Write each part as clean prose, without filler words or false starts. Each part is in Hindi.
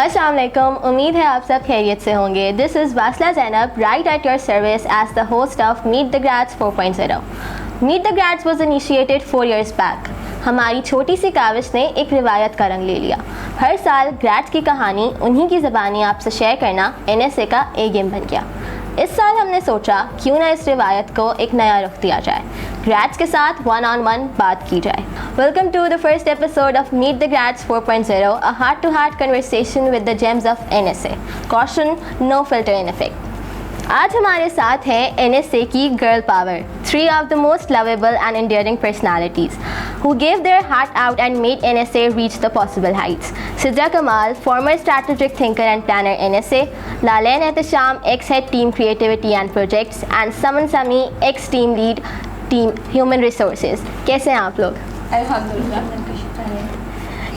अस्सलाम वालेकुम, उम्मीद है आप सब खैरियत से होंगे। This is Wasla Zainab, right at your service as the host of meet the grades 4.0। Meet the grades was initiated 4 years back. हमारी छोटी सी काविश ने एक रिवायत का रंग ले लिया। हर साल ग्रेड्स की कहानी उन्हीं की ज़बानी आपसे शेयर करना NSA का गेम बन गया। इस साल हमने सोचा क्यों ना इस रिवायत को एक नया रुख दिया जाए, ग्रेड्स के साथ 1-on-1 बात की जाए। Welcome to the first episode of meet the grades 4.0, a heart to heart conversation with the gems of NSA। Caution, no filter in effect. आज हमारे साथ हैं NSA की girl power, 3 of the most lovable and endearing personalities who gave their heart out and made NSA reach the possible heights. Sidra Kamal, former strategic thinker and planner NSA, Lalain Ehtesham, ex-head team creativity and projects, and Saman Sami, ex-team lead team human resources. कैसे हैं आप लोग?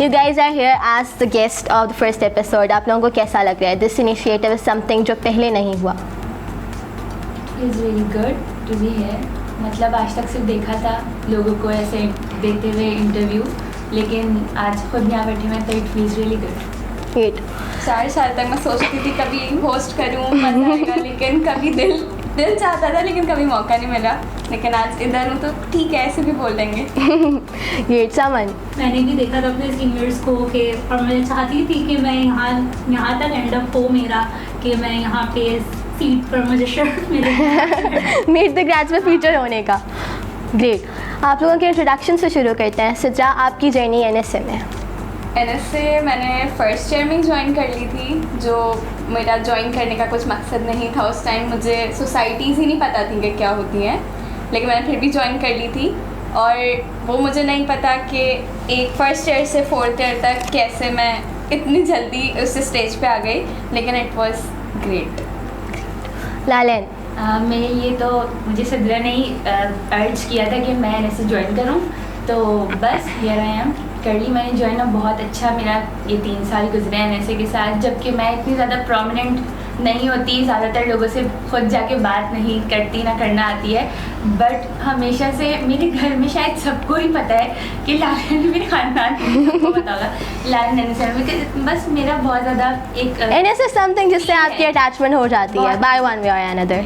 You guys are here as the guest of the first episode. आप लोगों को कैसा लग रहा है? This initiative is something जो पहले नहीं हुआ। It's really good to be here. मतलब आज तक सिर्फ देखा था लोगों को ऐसे देते हुए इंटरव्यू, लेकिन आज खुद यहाँ बैठी मैं तो it feels really good. Great. 4 साल तक मैं सोचती थी कभी होस्ट करूँ मजा आएगा, लेकिन कभी दिल चाहता था लेकिन कभी मौका नहीं मिला। लेकिन आज इधर हूँ तो ठीक है, ऐसे भी बोल देंगे। Great, Saman. मैंने भी देखा था अपने सीनियर्स को कि, और मैं चाहती थी कि मैं यहाँ तक एंड अप हो मेरा, कि मैं यहाँ पे सीट पर मुझे शर्ट मिले मीट द ग्रेड्स में फीचर होने का। ग्रेट। आप लोगों के इंट्रोडक्शन से शुरू करते हैं। सिद्रा, आपकी जर्नी NSA में? NSA मैंने फर्स्ट ईयर में ज्वाइन कर ली थी, जो मेरा ज्वाइन करने का कुछ मकसद नहीं था। उस टाइम मुझे सोसाइटीज़ ही नहीं पता थी कि क्या होती हैं, लेकिन मैंने फिर भी ज्वाइन कर ली थी। और वो मुझे नहीं पता कि एक फर्स्ट ईयर से 4th ईयर तक कैसे मैं इतनी जल्दी उस स्टेज पे आ गई, लेकिन इट वॉज ग्रेट। लालेन? मैं ये तो मुझे सिद्रा ने ही अर्ज किया था कि मैं NSA ज्वाइन करूँ, तो बस हियर आई एम। कर ली मैंने ज्वाइन, अब बहुत अच्छा मेरा ये 3 साल गुजरे NSA के साथ। जबकि मैं इतनी ज़्यादा प्रोमिनेंट नहीं होती, ज़्यादातर लोगों से खुद जाके बात नहीं करती, ना करना आती है, बट हमेशा से मेरे घर में शायद सबको ही पता है कि लालन मेरे खानदान को पता होगा लालन NSA में। बस मेरा बहुत ज़्यादा एक NSA समथिंग जिससे आपकी अटैचमेंट हो जाती है बाय वन वे और अनदर।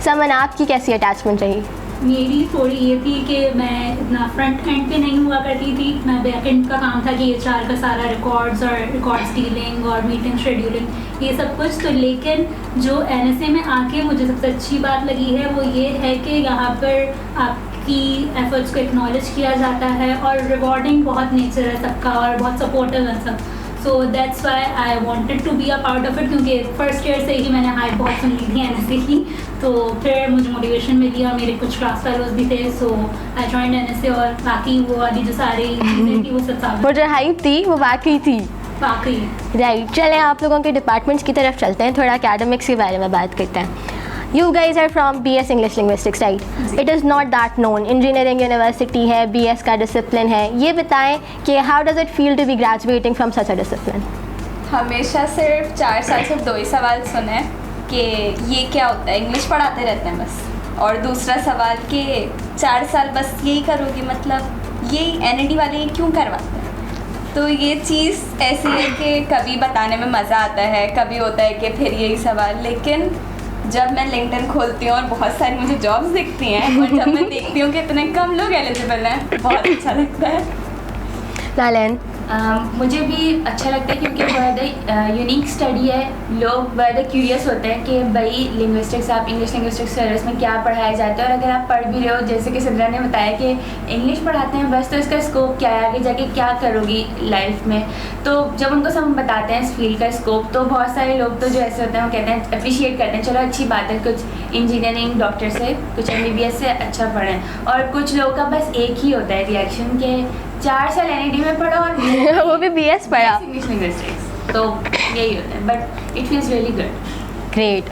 समन, आपकी कैसी अटैचमेंट रही? मेरी थोड़ी ये थी कि मैं इतना फ्रंट एंड पे नहीं हुआ करती थी, मैं बैक एंड का काम था कि HR का सारा रिकॉर्ड्स और रिकॉर्ड्स डीलिंग और मीटिंग शेड्यूलिंग ये सब कुछ। तो लेकिन जो NSA में आके मुझे सबसे अच्छी बात लगी है वो ये है कि यहाँ पर आपकी एफर्ट्स को एक्नॉलेज किया जाता है और रिवॉर्डिंग बहुत नेचर है सबका और बहुत सपोर्टिव है सब। So that's why I wanted to be a part of it, क्योंकि फर्स्ट ईयर से ही मैंने हाइप बहुत सुन ली थी NSA की, तो फिर मुझे मोटिवेशन मिली और मेरे कुछ क्लास फेलोज भी थे, सो आई जॉइंड NSA। और बाकी वो वाली जो सारी चीज़ें थी वो सब साबित वो जो हाइप थी वो वाकई थी। वाकई राइट। चलें आप लोगों के डिपार्टमेंट्स की तरफ चलते हैं, थोड़ा एकेडमिक्स के बारे में बात करते हैं। You guys are from BS English Linguistics, right? It is not that known. Engineering University है, BS का डिसिप्लिन है। ये बताएं कि how does it feel to be graduating from such a discipline? हमेशा सिर्फ 4 साल सिर्फ 2 ही सवाल सुने कि ये क्या होता है, इंग्लिश पढ़ाते रहते हैं बस। और दूसरा सवाल कि 4 साल बस यही करोगी, मतलब यही NAD वाले ये क्यों करवाते हैं। तो ये चीज़ ऐसी है कि कभी बताने में मज़ा आता है, कभी होता है कि फिर यही सवाल। लेकिन जब मैं लिंक्डइन खोलती हूँ और बहुत सारी मुझे जॉब्स दिखती हैं और जब मैं देखती हूँ कि इतने कम लोग एलिजिबल हैं, बहुत अच्छा लगता है। लालेन? मुझे भी अच्छा लगता है क्योंकि बहुत यूनिक स्टडी है। लोग बहुत क्यूरियस होते हैं कि भाई लिंग्विस्टिक्स, आप इंग्लिश लिंग्विस्टिक्स सर्विस में क्या पढ़ाया जाता है, और अगर आप पढ़ भी रहे हो, जैसे कि सिद्रा ने बताया कि इंग्लिश पढ़ाते हैं बस, तो इसका स्कोप क्या है, आगे जाके क्या करोगी लाइफ में। तो जब उनको सब हम बताते हैं इस फील्ड का स्कोप, तो बहुत सारे लोग तो जो ऐसे होते हैं वो कहते हैं, अप्रिशिएट करते हैं, चलो अच्छी बात है, कुछ इंजीनियरिंग डॉक्टर से, कुछ MBBS से अच्छा पढ़ें। और कुछ लोगों का बस एक ही होता है रिएक्शन के 4 साल NAD में पढ़ो और वो भी BS पढ़ा। इंग्लिश लिंग्विस्टिक्स, तो यही होता है, but it feels really good. Great.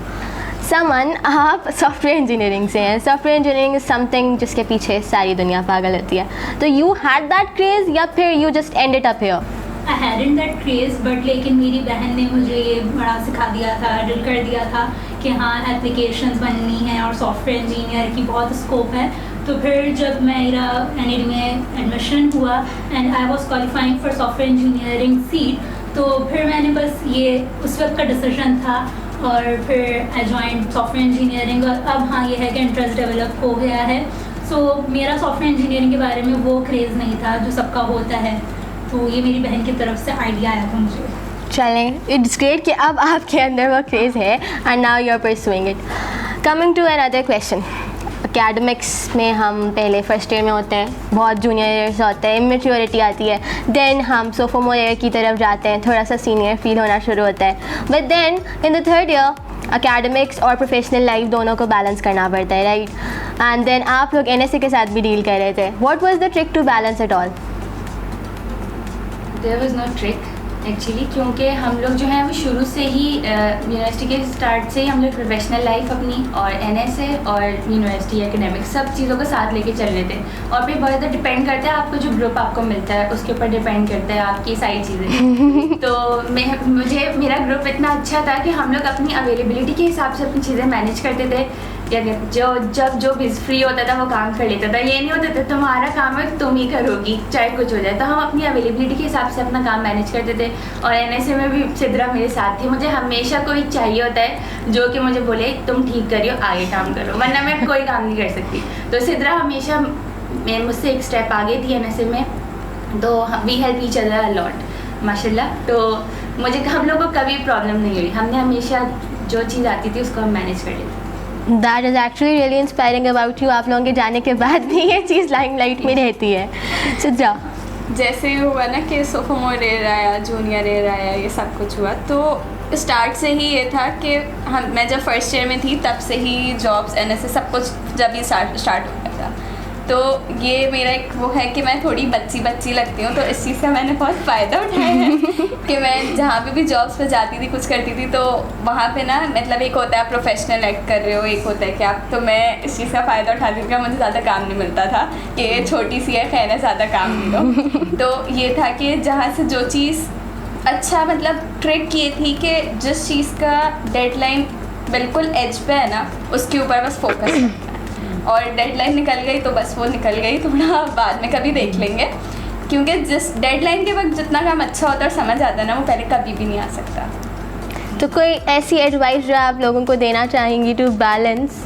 Saman, आप सॉफ्टवेयर इंजीनियरिंग से हैं। सॉफ्टवेयर इंजीनियरिंग इज समथिंग जिसके पीछे सारी दुनिया पागल होती है। तो यू हैड दैट क्रेज या फिर you just ended up here? I hadn't that craze, but लेकिन मेरी बहन ने मुझे ये बड़ा सिखा दिया था, ड्रिल कर दिया था कि हाँ एप्लीकेशंस बननी है और सॉफ्टवेयर इंजीनियर की बहुत स्कोप है। तो फिर जब मेरा NAD में एडमिशन हुआ and I was qualifying for software engineering seat, तो फिर मैंने बस ये उस वक्त का डिसीजन था और फिर आई जॉइंड सॉफ्टवेयर इंजीनियरिंग और अब हाँ ये है कि इंटरेस्ट डेवलप हो गया है। सो मेरा सॉफ्टवेयर इंजीनियरिंग के बारे में वो क्रेज़ नहीं था जो सबका होता है, तो ये मेरी बहन की तरफ से आइडिया आया था मुझे। चलें, इट्स ग्रेट कि अब आपके अंदर वो क्रेज़ है and now you are pursuing it. Coming to another question, academics में हम पहले फर्स्ट ईयर में होते हैं, बहुत जूनियर ईयर्स होते हैं, इमेच्योरिटी आती है, देन हम सोफोमोर ईयर की तरफ जाते हैं, थोड़ा सा सीनियर फील होना शुरू होता है, but then in the third year academics और प्रोफेशनल लाइफ दोनों को बैलेंस करना पड़ता है, राइट? एंड देन आप लोग NSA के साथ भी डील कर रहे थे। What was the trick to balance it all? There was no trick actually, क्योंकि हम लोग जो हैं वो शुरू से ही यूनिवर्सिटी के स्टार्ट से ही हम लोग प्रोफेशनल लाइफ अपनी और NSA और यूनिवर्सिटी एकेडमिक्स सब चीज़ों को साथ लेके चल रहे थे। और फिर बहुत ज़्यादा डिपेंड करता है आपको जो ग्रुप आपको मिलता है उसके ऊपर डिपेंड करता है आपकी सारी चीज़ें। तो मुझे मेरा ग्रुप इतना अच्छा था कि हम लोग अपनी अवेलेबिलिटी के हिसाब से अपनी चीज़ें मैनेज करते थे, जब जो फ्री होता था वो काम कर लेता था। ये नहीं होता था तुम्हारा काम है तुम ही करोगी चाहे कुछ हो जाए, तो हम अपनी अवेलेबिलिटी के हिसाब से अपना काम मैनेज करते थे। और NSA में भी सिद्रा मेरे साथ थी, मुझे हमेशा कोई चाहिए होता है जो कि मुझे बोले तुम ठीक करियो आगे काम करो, वरना मैं कोई काम नहीं कर सकती। तो सिद्रा हमेशा मुझसे एक स्टेप आगे थी NSA में, तो we help each other a lot माशाल्लाह। तो मुझे हम लोग को कभी प्रॉब्लम नहीं हुई, हमने हमेशा जो चीज़ आती थी उसको हम मैनेज कर लेते। That is actually really inspiring about you. आप लोगों के जाने के बाद भी ये चीज़ लाइमलाइट में रहती है। सिद्रा, जैसे हुआ ना कि सोफोमोर ईयर आया, जूनियर ईयर आया, ये सब कुछ हुआ, तो स्टार्ट से ही ये था कि मैं जब फर्स्ट ईयर में थी तब से ही जॉब्स NSA सब कुछ जब ही स्टार्ट हो गया था। तो ये मेरा एक वो है कि मैं थोड़ी बच्ची लगती हूँ, तो इस चीज़ का मैंने बहुत फ़ायदा उठाया है कि मैं जहाँ पे भी जॉब्स पे जाती थी कुछ करती थी, तो वहाँ पे ना मतलब एक होता है आप प्रोफेशनल एक्ट कर रहे हो, एक होता है कि आप, तो मैं इस चीज़ का फ़ायदा उठाती थी कि मुझे ज़्यादा काम नहीं मिलता था कि ये छोटी सी है खैर ज़्यादा काम नहीं लो। तो ये था कि जहाँ से जो चीज़ अच्छा मतलब ट्रिक ये थी कि जिस चीज़ का डेडलाइन बिल्कुल एज पे है ना उसके ऊपर बस फोकस करना है, और डेडलाइन निकल गई तो बस वो निकल गई, थोड़ा बाद में कभी देख लेंगे, क्योंकि जिस डेडलाइन के वक्त जितना काम अच्छा होता है और समझ आता है ना वो पहले कभी भी नहीं आ सकता। तो कोई ऐसी एडवाइस जो आप लोगों को देना चाहेंगी टू बैलेंस?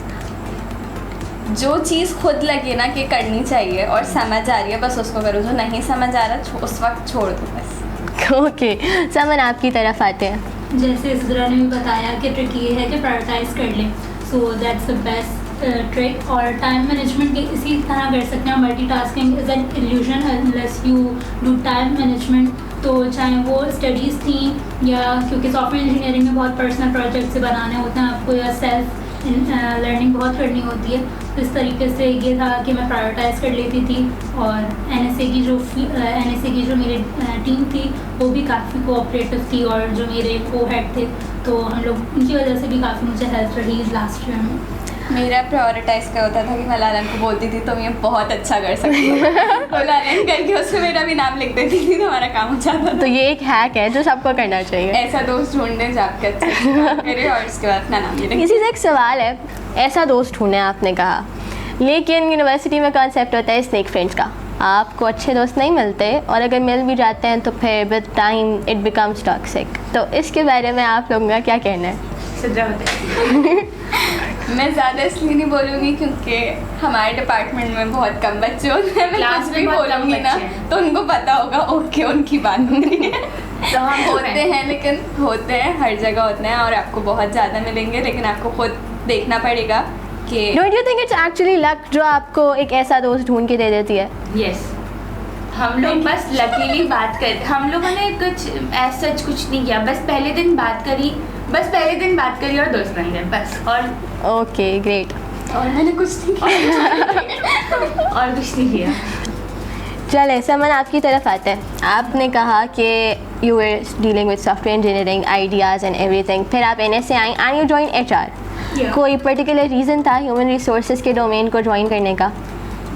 जो चीज़ खुद लगे ना कि करनी चाहिए और समझ आ रही है बस उसको करो, जो नहीं समझ आ रहा उस वक्त छोड़ दो बस। ओके, समन आपकी तरफ आते हैं। जैसे इसरा ने भी बताया कि ट्रिक ये है कि प्रायोरिटाइज कर लें, so that's the best trick. और टाइम मैनेजमेंट की इसी तरह कर सकते हैं। Multitasking is an illusion unless you do time management. तो चाहे वो स्टडीज़ थी या क्योंकि सॉफ्टवेयर इंजीनियरिंग में बहुत पर्सनल प्रोजेक्ट्स से बनाने होते हैं आपको, या सेल्फ लर्निंग बहुत करनी होती है, तो इस तरीके से ये था कि मैं प्रायोरिटाइज़ कर लेती थी। और NSA की जो मेरी टीम थी वो भी काफ़ी कोऑपरेटिव थी, और जो मेरे को हेड थे तो हम लोग उनकी वजह से भी काफ़ी मुझे हेल्प रही लास्ट ईयर में। मेरा प्रायोरिटाइज का होता था कि मैं लालन को बोलती थी तुम ये बहुत अच्छा कर सकती हो तो लालन करके उसमें मेरा भी नाम लिख देती थी तो हमारा काम हो जाता था। तो ये एक हैक है जो सबको करना चाहिए। ऐसा दोस्त ढूंढने जाके अच्छे से काम करे और उसके बाद अपना नाम लिख। इसी से एक सवाल है, ऐसा दोस्त ढूंढे आपने कहा, लेकिन यूनिवर्सिटी में कॉन्सेप्ट होता है स्नेक फ्रेंड्स का। आपको अच्छे दोस्त नहीं मिलते और अगर मिल भी जाते हैं तो फिर with time it becomes toxic. तो इसके बारे में आप लोगों का क्या कहना है? सिद्रा बताइए। मैं ज़्यादा इसलिए नहीं बोलूँगी क्योंकि हमारे डिपार्टमेंट में बहुत कम बच्चे होते हैं, मैं क्लास कुछ में भी बहुत कम बोलूँगी ना बच्चे हैं। तो उनको पता होगा ओके उनकी बात हो रही है। तो हम हो रहे होते हैं लेकिन होते हैं हर जगह होते हैं और आपको बहुत ज़्यादा मिलेंगे, लेकिन आपको खुद देखना पड़ेगा कि don't you think it's actually luck जो आपको एक ऐसा दोस्त ढूंढ के दे देती है? यस, हम लोग बस लकीली बात कर, हम लोगों ने कुछ ऐसा कुछ नहीं किया, बस पहले दिन बात करी और दोस्त बन गए बस। और ओके ग्रेट। और मैंने कुछ नहीं किया और कुछ नहीं किया। चले समन आपकी तरफ आते हैं। आपने कहा कि you were dealing with software engineering ideas and everything, फिर आप NSA I and you join HR। Yeah. कोई पर्टिकुलर रीज़न था ह्यूमन रिसोर्सेज के डोमेन को ज्वाइन करने का?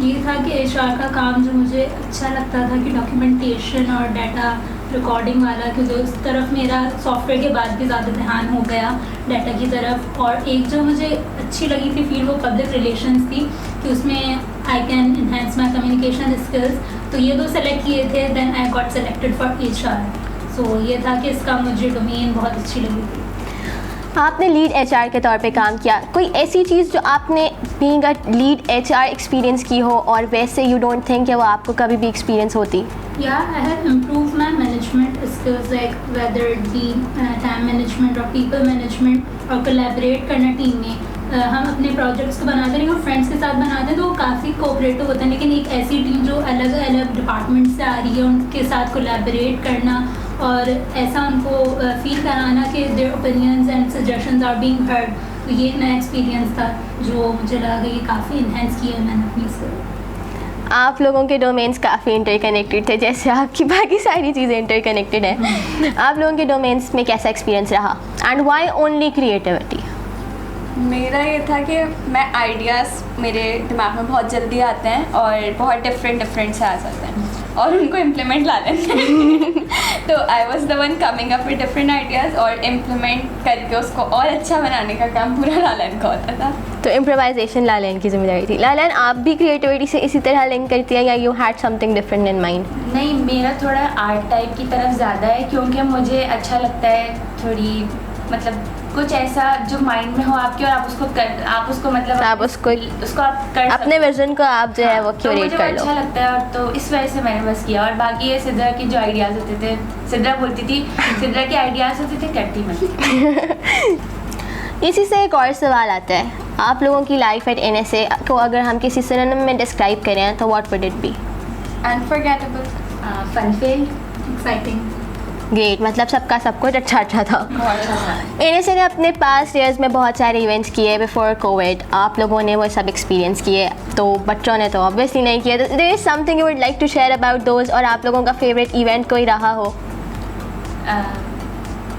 ये था कि HR का काम जो मुझे अच्छा लगता था कि डॉक्यूमेंटेशन और डाटा रिकॉर्डिंग वाला, क्योंकि उस तरफ मेरा सॉफ्टवेयर के बाद भी ज़्यादा ध्यान हो गया डाटा की तरफ। और एक जो मुझे अच्छी लगी थी फील्ड वो पब्लिक रिलेशंस थी कि उसमें I can enhance my communication skills. तो ये दो सेलेक्ट किए थे, then I got selected for HR। So ये था कि इसका मुझे डोमेन बहुत अच्छी लगी थी। आपने लीड एचआर के तौर पे काम किया, कोई ऐसी चीज़ जो आपने being a lead HR experience की हो और वैसे यू डोंट थिंक कि वो आपको कभी भी एक्सपीरियंस होती? Yeah, I have improved my management skills, like whether it be time management or people management और collaborate करना टीम में। हम अपने प्रोजेक्ट्स को बनाते हैं और फ्रेंड्स के साथ बनाते हैं तो वो काफ़ी कोऑपरेटिव होता है, लेकिन एक ऐसी टीम जो अलग अलग डिपार्टमेंट से आ रही है उनके साथ कोलैबोरेट करना और ऐसा उनको फील कराना कि their opinions and suggestions are being heard, तो ये एक नया एक्सपीरियंस था जो मुझे लगा कि ये काफ़ी इन्हेंस किया है मैंने अपनी स्किल। आप लोगों के डोमेन्स काफ़ी इंटरकनेक्टेड थे, जैसे आपकी बाकी सारी चीज़ें इंटरकनेक्टेड हैं। आप लोगों के डोमेन्स में कैसा एक्सपीरियंस रहा एंड व्हाई ओनली क्रिएटिविटी? मेरा ये था कि मैं आइडियाज़ मेरे दिमाग में बहुत जल्दी आते हैं और बहुत डिफरेंट से आ जाते हैं और उनको इम्प्लीमेंट ला लेते हैं। तो I was the one coming up with different ideas और इम्प्लीमेंट करके उसको और अच्छा बनाने का काम पूरा लालन का होता था। तो इम्प्रोवाइजेशन लालन की जिम्मेदारी थी। लालन, आप भी क्रिएटिविटी से इसी तरह लिंक करती हैं या you had something different in mind? नहीं, मेरा थोड़ा आर्ट टाइप की तरफ ज़्यादा है क्योंकि मुझे अच्छा लगता है थोड़ी मतलब कुछ ऐसा जो माइंड में हो आपके और आप उसको मतलब आप उसको आप कर अपने विजन को आप जो है वो तो क्यूरेट मुझे कर लो। अच्छा लगता है और तो इस वजह से मैंने बस किया। और बाकी ये सिद्रा की जो आइडियाज़ होते थे, सिद्रा बोलती थी सिद्रा के आइडियाज़ होते थे करती मैं। इसी से एक और सवाल आता है, आप लोगों की लाइफ एट NSA को अगर हम किसी सिनोनिम में डिस्क्राइब करें तो what would it be? Unforgettable, fun filled, exciting. Great, मतलब सबका सब कुछ अच्छा था। NSA ने अपने पास्ट ईयर्स में बहुत सारे इवेंट्स किए बिफोर कोविड, आप लोगों ने वो सब एक्सपीरियंस किए, तो बच्चों ने तो ऑब्वियसली नहीं किया। There is something you would like to share about those, और आप लोगों का फेवरेट इवेंट कोई रहा हो?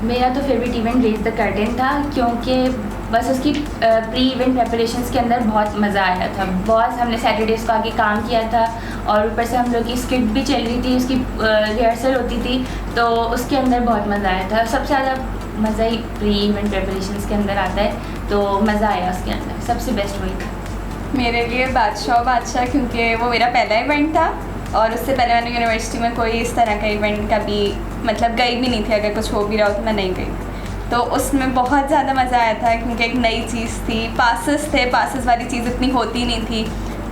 मेरा तो favourite event raise the curtain था क्योंकि बस उसकी प्री इवेंट प्रेपरेशंस के अंदर बहुत मज़ा आया था। बहुत हमने सैटरडेज़ को आगे काम किया था और ऊपर से हम लोग की स्किट भी चल रही थी, उसकी रिहर्सल होती थी, तो उसके अंदर बहुत मज़ा आया था। सबसे ज़्यादा मज़ा ही प्री इवेंट प्रेपरेशंस के अंदर आता है, तो मज़ा आया उसके अंदर, सबसे बेस्ट वही था मेरे लिए। बादशाह क्योंकि वो मेरा पहला इवेंट था और उससे पहले मैंने यूनिवर्सिटी में कोई इस तरह का इवेंट कभी मतलब गई भी नहीं थी। अगर कुछ हो भी रहा हो तो मैं नहीं गई, तो उसमें बहुत ज़्यादा मज़ा आया था क्योंकि एक नई चीज़ थी। पासेस वाली चीज़ इतनी होती नहीं थी,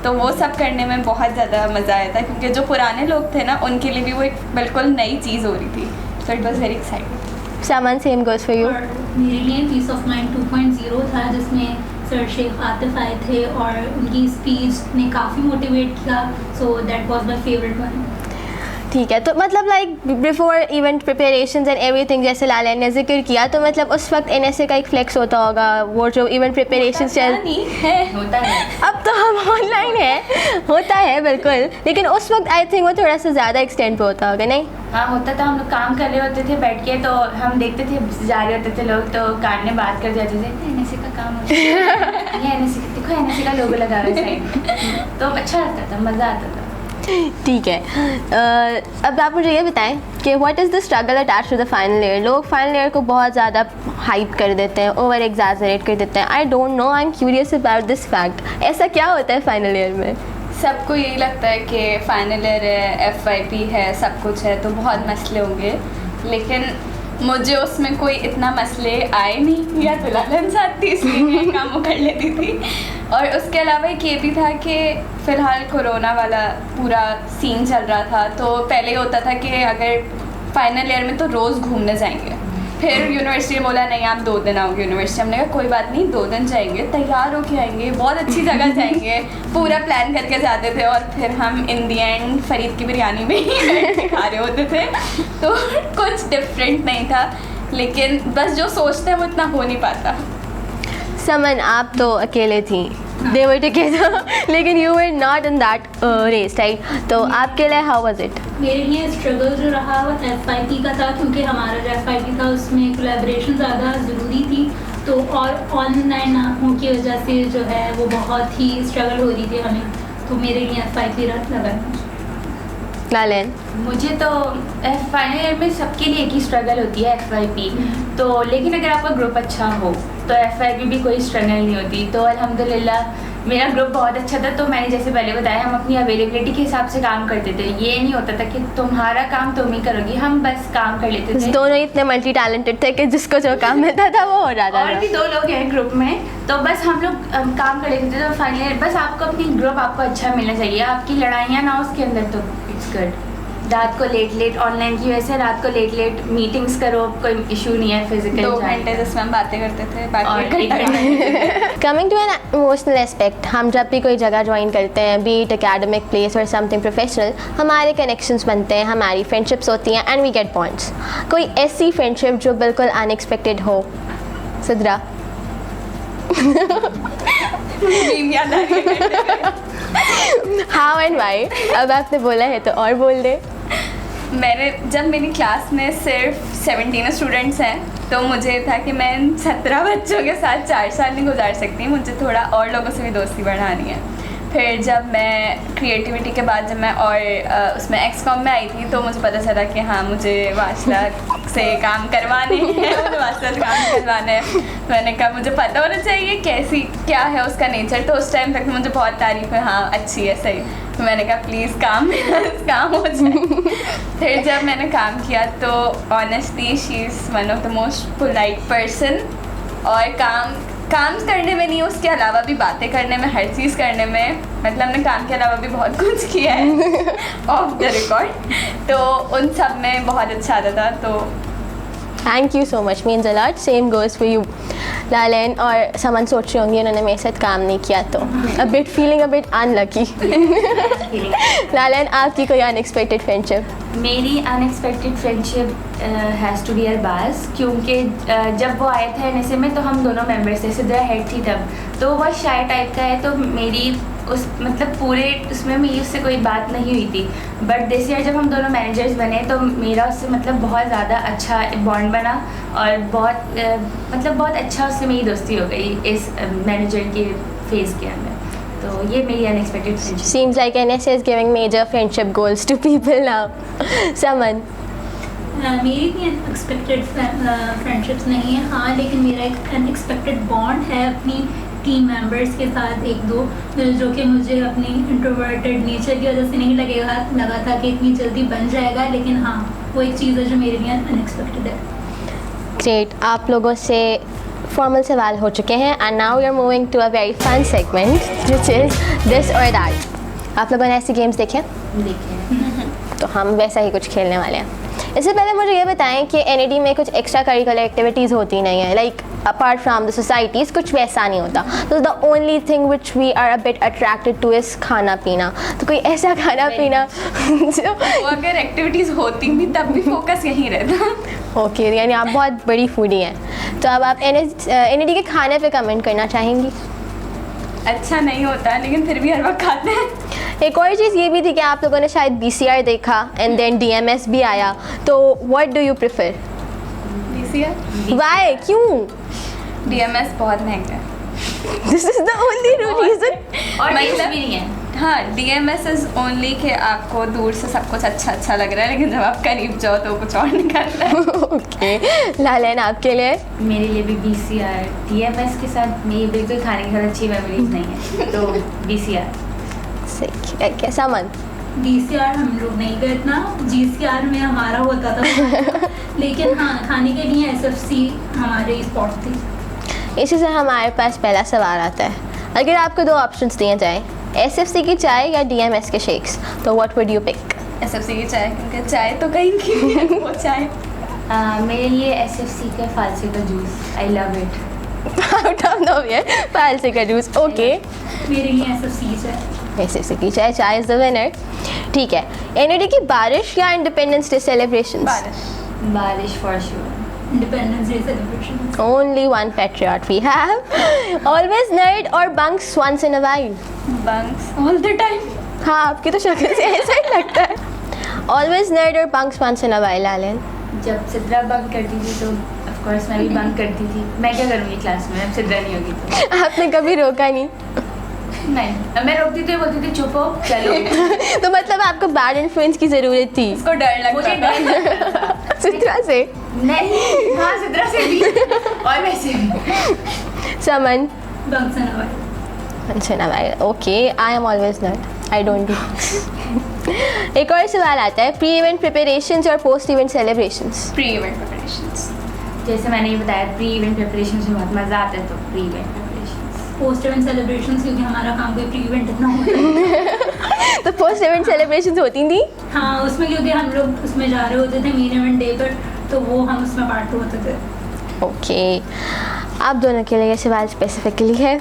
तो वो सब करने में बहुत ज़्यादा मज़ा आया था क्योंकि जो पुराने लोग थे ना उनके लिए भी वो एक बिल्कुल नई चीज़ हो रही थी। So it was very exciting. Saman, same goes for you. और मेरे लिए पीस ऑफ माइंड 2.0 था जिसमें सर शेख आतिफ आए थे और उनकी स्पीच ने काफ़ी मोटिवेट किया, so that was my favourite one. ठीक है, तो मतलब like before event preparations and everything, जैसे लालन ने जिक्र किया, तो मतलब उस वक्त NSA का एक फ्लेक्स होता होगा, वो जो इवेंट प्रिपरेशंस होता है। अब तो हम ऑनलाइन है, होता है बिल्कुल, लेकिन उस वक्त आई थिंक वो थोड़ा सा ज़्यादा एक्सटेंड पे होता होगा, नहीं? हाँ होता था। हम लोग काम कर रहे होते थे बैठ के, तो हम देखते थे जा रहे होते थे लोग, तो कान में बात कर जाते थे NSA का काम होता है, ये NSA देखो NSA का लोगो लगा हुआ है साइड में, तो अच्छा लगता था, मज़ा आता था। ठीक है, अब आप मुझे ये बताएं कि what is the struggle attach to the final year? लोग फाइनल ईयर को बहुत ज़्यादा हाइप कर देते हैं, ओवर एग्जैजरेट कर देते हैं। I don't know, I am curious about this fact. ऐसा क्या होता है फाइनल ईयर में? सबको यही लगता है कि फाइनल ईयर है, FYP है, सब कुछ है, तो बहुत मसले होंगे, लेकिन मुझे उसमें कोई इतना मसले आए नहीं, या तो लालन साथ थी इसलिए मैं काम कर लेती थी। और उसके अलावा एक ये भी था कि फ़िलहाल कोरोना वाला पूरा सीन चल रहा था, तो पहले होता था कि अगर फाइनल ईयर में तो रोज़ घूमने जाएंगे, फिर यूनिवर्सिटी ने बोला नहीं आप 2 दिन आओगे यूनिवर्सिटी। हमने कहा कोई बात नहीं, 2 दिन जाएंगे, तैयार होके आएंगे, बहुत अच्छी जगह जाएंगे, पूरा प्लान करके जाते थे और फिर हम इन दी एंड फरीद की बिरयानी में ही खा रहे होते थे। तो कुछ डिफरेंट नहीं था, लेकिन बस जो सोचते हैं वो इतना हो नहीं पाता। समन, आप तो अकेले थी, they were together, लेकिन you were not in that race, right? तो आपके लिए how was it? मेरे लिए स्ट्रगल जो रहा वो FYP का था, क्योंकि हमारा जो FYP था उसमें कोलैबोरेशन ज़्यादा ज़रूरी थी, तो और ऑनलाइन आँखों की वजह से जो है वो बहुत ही स्ट्रगल हो रही थी हमें, तो मेरे लिए FYP लगा। लालन? मुझे तो फाइनल ईयर में सबके लिए एक ही स्ट्रगल होती है FYP, तो लेकिन अगर आपका ग्रुप अच्छा हो तो FYP भी कोई स्ट्रगल नहीं होती। तो अल्हम्दुलिल्लाह मेरा ग्रुप बहुत अच्छा था, तो मैंने जैसे पहले बताया हम अपनी अवेलेबिलिटी के हिसाब से काम करते थे। ये नहीं होता था कि तुम्हारा काम तुम ही करोगी, हम बस काम कर लेते थे। दोनों इतने मल्टी टैलेंटेड थे कि जिसको जो काम मिलता था वो हो जाता और था। भी 2 लोग हैं ग्रुप में, तो बस हम लोग काम कर लेते थे। तो फाइनली बस आपको अपनी ग्रुप आपको अच्छा मिलना चाहिए, आपकी लड़ाइयाँ ना उसके अंदर, तो इट्स गुड। रात को लेट ऑनलाइन की वजह से रात को लेट मीटिंग्स करो, कोई इशू नहीं है फिजिकल। 2 घंटे जिसमें हम बातें करते थे, और बाकी 1 घंटे coming to an emotional aspect, हम जब भी कोई जगह ज्वाइन करते हैं, बी इट एकेडमिक प्लेस और समथिंग प्रोफेशनल, हमारे कनेक्शंस बनते हैं, हमारी फ्रेंडशिप्स होती हैं एंड वी गेट बॉन्ड्स। कोई ऐसी फ्रेंडशिप जो बिल्कुल अनएक्सपेक्टेड हो? सिद्रा। How and why? अब आपने बोला है तो और बोल दे। जब मेरी क्लास में सिर्फ 17 स्टूडेंट्स हैं, तो मुझे था कि मैं इन 17 बच्चों के साथ 4 साल नहीं गुजार सकती, मुझे थोड़ा और लोगों से भी दोस्ती बढ़ानी है। फिर जब मैं क्रिएटिविटी के बाद जब मैं और उसमें एक्सकॉम में आई थी, तो मुझे पता चला कि हाँ मुझे वासला से काम करवाने हैं, मुझे वासला से काम करवाना है। तो मैंने कहा मुझे पता होना चाहिए कैसी क्या है उसका नेचर। तो उस टाइम तक मुझे बहुत तारीफ है, हाँ अच्छी है, सही। तो मैंने कहा प्लीज़ काम हो जाए। फिर जब मैंने काम किया तो honestly she is one of the most polite person, और काम करने में नहीं, उसके अलावा भी बातें करने में, हर चीज़ करने में, मतलब हमने काम के अलावा भी बहुत कुछ किया है ऑफ द रिकॉर्ड, तो उन सब में बहुत अच्छा आता था। तो thank you so much, means a lot. Same goes for you. Lalain और समन सोच रही होंगी उन्होंने मेरे साथ काम नहीं किया, तो feeling a bit unlucky. Lalen, आपकी कोई अनएक्सपेक्टेड फ्रेंडशिप? मेरी unexpected friendship has to be Arbaaz, क्योंकि जब वो आया था NSA में तो हम दोनों मेंबर्स थे, सिद्रा हेड थी तब, तो वह शाय टाइप का है, तो मेरी उस मतलब पूरे उसमें मेरी उससे कोई बात नहीं हुई थी। बट दिस ईयर जब हम दोनों मैनेजर्स बने तो मेरा उससे मतलब बहुत ज़्यादा अच्छा बॉन्ड बना, और बहुत अच्छा उससे मेरी दोस्ती हो गई इस मैनेजर के फेज़ के अंदर। तो ये मेरी unexpected friendship. Seems like NSA is giving major friendship goals to people now. Saman. मेरी भी अनएक्सपेक्टेड फ्रेंडशिप्स नहीं है, हाँ, लेकिन मेरा एक अनएक्सपेक्टेड बॉन्ड है अपनी टीम मेंबर्स के साथ, 1-2, जो कि मुझे अपनी इंट्रोवर्टेड नेचर की वजह से नहीं लगा था कि इतनी जल्दी बन जाएगा, लेकिन हाँ वो एक चीज़ है जो मेरे लिए अनएक्सपेक्टेड है। ग्रेट, आप लोगों से फॉर्मल सवाल हो चुके हैं and now we are moving to a very fun segment which is this और दैट। आप लोगों ने ऐसी गेम्स देखे? तो हम वैसा ही कुछ खेलने वाले हैं। इससे पहले मुझे ये बताएं कि NAD में कुछ एक्स्ट्रा करिकुलर एक्टिविटीज़ होती नहीं है, like apart from the societies कुछ वैसा नहीं होता। तो the only thing which we are a bit attracted to is खाना पीना। तो कोई ऐसा खाना पीना जो अगर एक्टिविटीज़ होती भी तब भी फोकस यहीं रहता। ओके, यानी आप बहुत बड़ी फूडी हैं। तो अब आप NAD के खाने पे कमेंट करना चाहेंगी? अच्छा नहीं होता, लेकिन फिर भी हर वक्त खाते हैं। एक और चीज़ ये भी थी कि आप लोगों ने शायद BCR देखा एंड देन DMS भी आया, तो what do you prefer? BCR? Why, क्यों? DMS बहुत महंगा है। This is the only reason. और मतलब- टेस्ट भी नहीं है। हाँ, DMS इज़ ओनली कि आपको दूर से सब कुछ अच्छा लग रहा है, लेकिन जब आप करीब जाओ तो कुछ और निकलता है। ओके, लालेन आपके लिए? मेरे लिए भी BCR। DMS के साथ मेरी बिल्कुल खाने की अच्छी मेमोरीज नहीं है, तो BCR। सही, कैसा मन? DCR हम लोग नहीं गए इतना, GCR में हमारा होता था लेकिन हाँ, खाने के लिए SFC हमारी स्पॉट थी। इसी से हमारे पास पहला सवाल आता है, अगर आपको 2 ऑप्शंस दिए जाएं, SFC की चाय या DMS के शेक्स, तो what would you pick? SFC की चाय, क्योंकि चाय तो कहीं की है, वो चाय। मेरे लिए SFC का फालसे का जूस, I love it. Out of nowhere, फालसे का जूस। ओके, मेरे लिए SFC है। SFC की चाय इज द विनर। ठीक है, NAD की बारिश या इंडिपेंडेंस डे सेलिब्रेशंस? बारिश for sure. Independence day celebration. Only one patriot we have. Always nerd or bunks once in a while? Bunks all the time. हाँ, आपकी तो शक्ल से ऐसा ही लगता है। Always nerd or bunks once in a while, Alan? जब सिद्रा बंक करती थी तो ऑफ कोर्स मैं भी बंक करती थी। मैं क्या करूँगी क्लास में, अब सिद्रा नहीं होगी तो। आपने कभी रोका नहीं? नहीं, अब मैं रोकती थी, बोलती थी चुप हो चलो। तो मतलब आपको बैड इन्फ्लुएंस की ज़रूरत थी उसको डर लगता मुझे था। डर लगता था। सिद्रा से? नहीं, हाँ सिद्रा से भी और वैसे भी। समन? Bunks and avoid. अच्छा ना भाई, okay, I am always not, I don't do. एक और सवाल आता है, प्री इवेंट प्रिपरेशंस और post event celebrations. Pre event preparations. जैसे मैंने ये बताया, प्री इवेंट प्रिपरेशन में बहुत मज़ा आता है, तो pre event preparation. Post event celebrations, क्योंकि हमारा काम कोई प्री इवेंट इतना होता है। तो पोस्ट इवेंट सेलिब्रेशंस होती थी? हाँ, उसमें क्योंकि हम लोग उसमें जा रहे होते थे मेन इवेंट डे पर, तो वो हम उसमें पार्ट होते थे। ओके, आप दोनों के लिए ये सवाल स्पेसिफिकली है,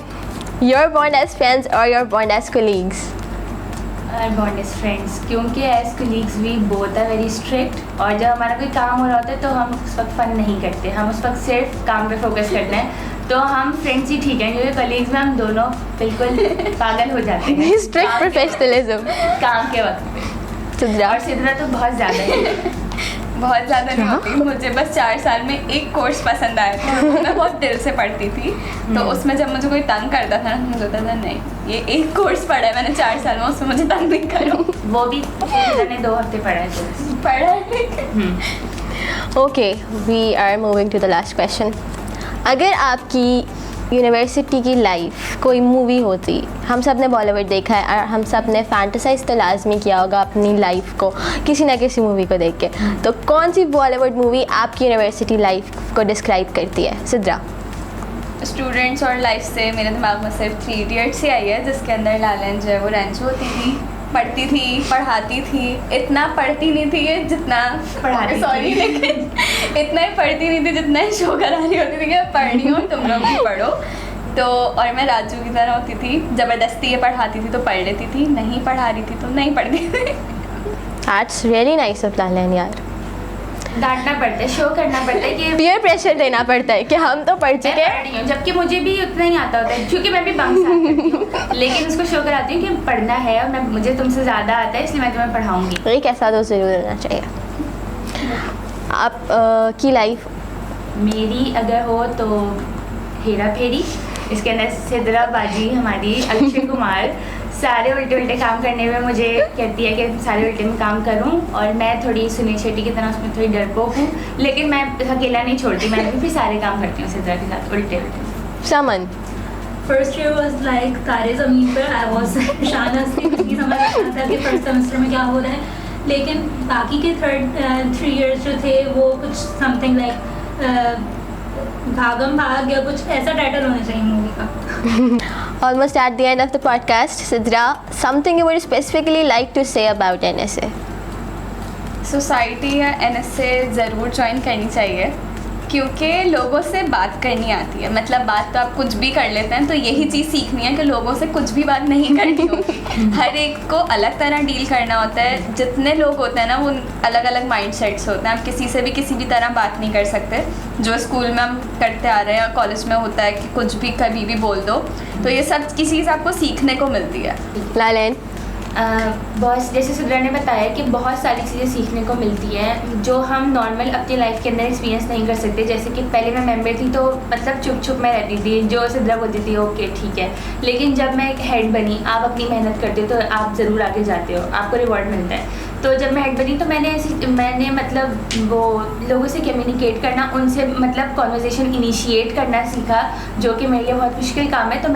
योर बॉन्ड एज फ्रेंड्स और your bond as colleagues. Bond as friends, क्योंकि as colleagues we both are very strict, और जब हमारा कोई काम हो रहा होता है तो हम उस वक्त फन नहीं करते, हम उस वक्त सिर्फ काम पे फोकस करते हैं, तो हम फ्रेंड्स ही ठीक हैं, क्योंकि कलीग्स में हम दोनों बिल्कुल पागल हो जाते हैं स्ट्रिक्ट प्रोफेशनलिज्म काम के वक्त पे। सिद्रा। और सिद्रा तो बहुत ज़्यादा है। बहुत ज़्यादा नहीं होती, मुझे बस 4 साल में एक कोर्स पसंद आया था, मैं बहुत दिल से पढ़ती थी, तो उसमें जब मुझे कोई तंग करता था ना, मुझे होता था नहीं, ये एक कोर्स पढ़ा है मैंने 4 साल में, उसमें मुझे तंग नहीं करो। वो भी मैंने 2 हफ्ते पढ़ा है, तो पढ़ा है। Okay, we are moving to the last question. अगर आपकी यूनिवर्सिटी की लाइफ कोई मूवी होती, हम सब ने बॉलीवुड देखा है और हम सब ने फैंटेसाइज तो लाजमी किया होगा अपनी लाइफ को किसी ना किसी मूवी को देख के, तो कौन सी बॉलीवुड मूवी आपकी यूनिवर्सिटी लाइफ को डिस्क्राइब करती है? सिद्रा। स्टूडेंट्स और लाइफ से मेरे दिमाग में सिर्फ 3 इडियट्स ही आई है, जिसके अंदर लालन जो है वो रेंचो होती थी, पढ़ती थी, पढ़ाती थी, इतना पढ़ती नहीं थी कि जितना पढ़ाती थी। सॉरी, लेकिन इतना ही पढ़ती नहीं थी जितना ही शो करा रही होती थी कि पढ़ रही हूँ, तुम लोग भी पढ़ो। तो और मैं राजू की तरह होती थी, ज़बरदस्ती ये पढ़ाती थी तो पढ़ लेती थी, नहीं पढ़ा रही थी तो नहीं पढ़ती थी। दैट्स रियली नाइस ऑफ लालन यार। डांटना पड़ता है, शो करना पड़ता है कि पीयर प्रेशर देना पड़ता है कि हम तो पढ़ मैं चुके पढ़ हैं। रही हूँ, जबकि मुझे भी उतना ही आता होता है, क्योंकि मैं भी बंक साथ करती हूँ, लेकिन उसको शो कराती हूँ कि पढ़ना है और मैं मुझे तुमसे ज़्यादा आता है, इसलिए मैं तुम्हें पढ़ाऊँगी। एक ऐसा दोस्त जरूर रहना चाहिए। आप की लाइफ मेरी अगर हो तो हेरा फेरी, इसके अंदर सिद्रा बाजी हमारी, अक्षय कुमार, सारे उल्टे उल्टे काम करने में मुझे कहती है कि सारे उल्टे में काम करूं, और मैं थोड़ी सुनील शेट्टी की तरह उसमें थोड़ी डरपोक हूँ, लेकिन मैं अकेला नहीं छोड़ती, मैं भी सारे काम करती हूँ सिद्रा के साथ उल्टे उल्टे। समन। फर्स्ट ईयर वाज लाइक तारे ज़मीन पर, आई वाज शानस थी, क्योंकि समझ नहीं आता कि फर्स्ट सेमेस्टर में क्या हो रहा है, लेकिन बाकी के 3 इयर्स जो थे वो कुछ समथिंग लाइक भागम भाग या कुछ ऐसा टाइटल होना चाहिए मूवी का। Almost at the end of the podcast, Sidra, something you would specifically like to say about NSA? Society या NSA ज़रूर ज्वाइन करनी चाहिए, क्योंकि लोगों से बात करनी आती है, मतलब बात तो आप कुछ भी कर लेते हैं, तो यही चीज़ सीखनी है कि लोगों से कुछ भी बात नहीं करनी होती, हर एक को अलग तरह डील करना होता है। जितने लोग होते हैं ना, वो अलग अलग माइंड सेट्स होते हैं, आप किसी से भी किसी भी तरह बात नहीं कर सकते, जो स्कूल में हम करते आ रहे हैं या कॉलेज में होता है कि कुछ भी कभी भी बोल दो, तो ये सब चीज़ आपको सीखने को मिलती है। लालन। बहुत, जैसे सिद्रा ने बताया कि बहुत सारी चीज़ें सीखने को मिलती हैं जो हम नॉर्मल अपनी लाइफ के अंदर एक्सपीरियंस नहीं कर सकते। जैसे कि पहले मैं मेंबर थी तो मतलब चुप चुप में रहती थी, जो सिद्रा बोलती थी ओके ठीक है, लेकिन जब मैं एक हेड बनी, आप अपनी मेहनत करते हो तो आप ज़रूर आगे जाते हो, आपको रिवॉर्ड मिलता है। तो जब मैं हेड बनी तो मैंने मतलब वो लोगों से कम्युनिकेट करना, उनसे मतलब कॉन्वर्जेसन इनिशिएट करना सीखा, जो कि मेरे लिए बहुत मुश्किल काम है, तो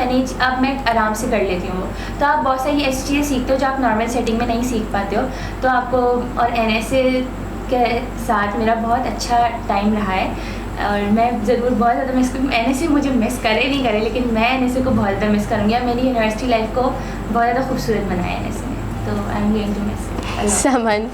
अब मैं आराम से कर लेती हूँ। तो आप बहुत सारी ऐसी चीज़ें सीखते हो जो आप नॉर्मल सेटिंग में नहीं सीख पाते हो, तो आपको, और NSA के साथ मेरा बहुत अच्छा टाइम रहा है, और मैं ज़रूर बहुत ज़्यादा मिस करूँ। NSA मुझे मिस करे नहीं करे, लेकिन मैं NSA को बहुत ज़्यादा मिस करूँगी, और मेरी यूनिवर्सिटी लाइफ को बहुत ज़्यादा खूबसूरत बनाया NSA ने, तो I am going to miss. Saman.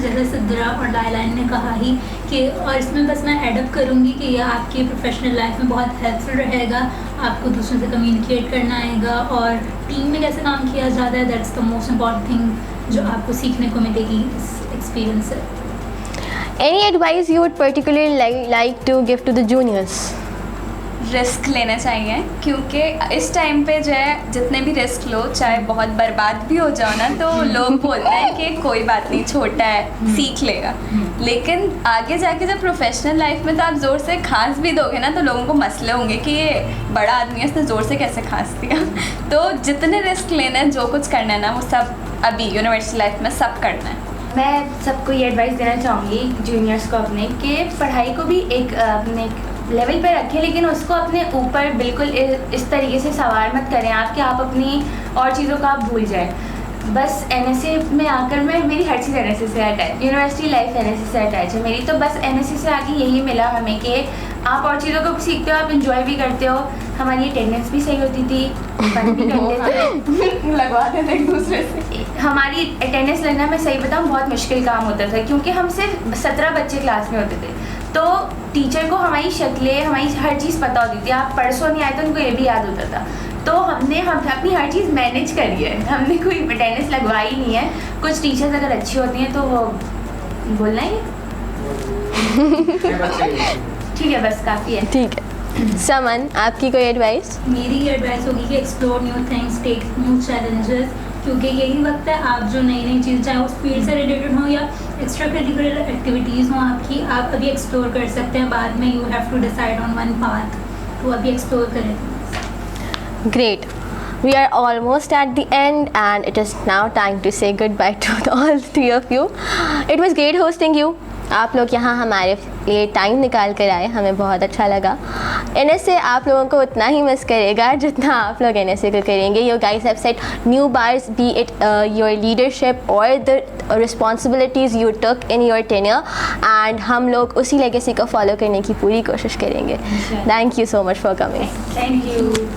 जैसे सिद्रा और लालन ने कहा ही कि, और इसमें बस मैं एडअप करूँगी कि यह आपकी प्रोफेशनल लाइफ में बहुत हेल्पफुल रहेगा, आपको दूसरों से कम्युनिकेट करना आएगा और टीम में कैसे काम किया जाता है, that's the most important thing जो आपको सीखने को मिलेगी इस एक्सपीरियंस से। Any advice you would particularly like to give to the juniors? Risk लेना चाहिए, क्योंकि इस टाइम पे जो है जितने भी रिस्क लो, चाहे बहुत बर्बाद भी हो जाओ ना, तो लोग बोलते हैं कि कोई बात नहीं, छोटा है, सीख लेगा, लेकिन आगे जाके जब प्रोफेशनल लाइफ में तो आप ज़ोर से खांस भी दोगे ना, तो लोगों को मसले होंगे कि ये बड़ा आदमी है, इसने ज़ोर से कैसे खांस दिया। तो जितने रिस्क लेना है, जो कुछ करना है ना, वो सब अभी यूनिवर्सिटी लाइफ में सब करना है। मैं सबको ये एडवाइस देना चाहूँगी जूनियर्स को अपने, कि पढ़ाई को भी एक अपने लेवल पे रखें, लेकिन उसको अपने ऊपर बिल्कुल इस तरीके से सवार मत करें आप कि आप अपनी और चीज़ों को आप भूल जाएं। बस NSA में आकर मेरी हर चीज़ NSA से अटैच, यूनिवर्सिटी लाइफ NSA से अटैच है मेरी, तो बस NSA से आके यही मिला हमें कि आप और चीज़ों को भी सीखते हो, आप इंजॉय भी करते हो। हमारी अटेंडेंस भी सही होती थी, फन भी करते थे, लगवाते थे एक दूसरे से। हमारी अटेंडेंस लगना, मैं सही बताऊँ, बहुत मुश्किल काम होता था क्योंकि हम सिर्फ 17 बच्चे क्लास में होते थे, तो टीचर को हमारी शक्लें, हमारी हर चीज़ पता होती थी। आप परसों नहीं आए तो उनको ये भी याद होता था। तो हमने अपनी हर चीज़ मैनेज करी है, हमने कोई अटेंडेंस लगवाई नहीं है। कुछ टीचर्स अगर अच्छी होती हैं तो वो बोलना ही ठीक है, बस काफ़ी है। ठीक है। समन, आपकी कोई एडवाइस? मेरी ये एडवाइस होगी कि explore new things, take new challenges, क्योंकि यही वक्त है आप जो नई नई चीज़, चाहे उस फील्ड से रिलेटेड हो या एक्स्ट्रा करिकुलर एक्टिविटीज़ हो आपकी, आप अभी एक्सप्लोर कर सकते हैं। बाद में you have to decide on one path, तो अभी एक्सप्लोर करें। Great. We are almost at the end and it is now time to say goodbye to all three of you. It was great hosting you. आप लोग यहाँ हमारे लिए टाइम निकाल कर आए, हमें बहुत अच्छा लगा। NSA आप लोगों को उतना ही मिस करेगा जितना आप लोग NSA को करेंगे। You guys have set new bars, be it your leadership or the responsibilities you took in your tenure, and हम लोग उसी legacy को follow करने की पूरी कोशिश करेंगे। Thank you so much for coming. Thank you.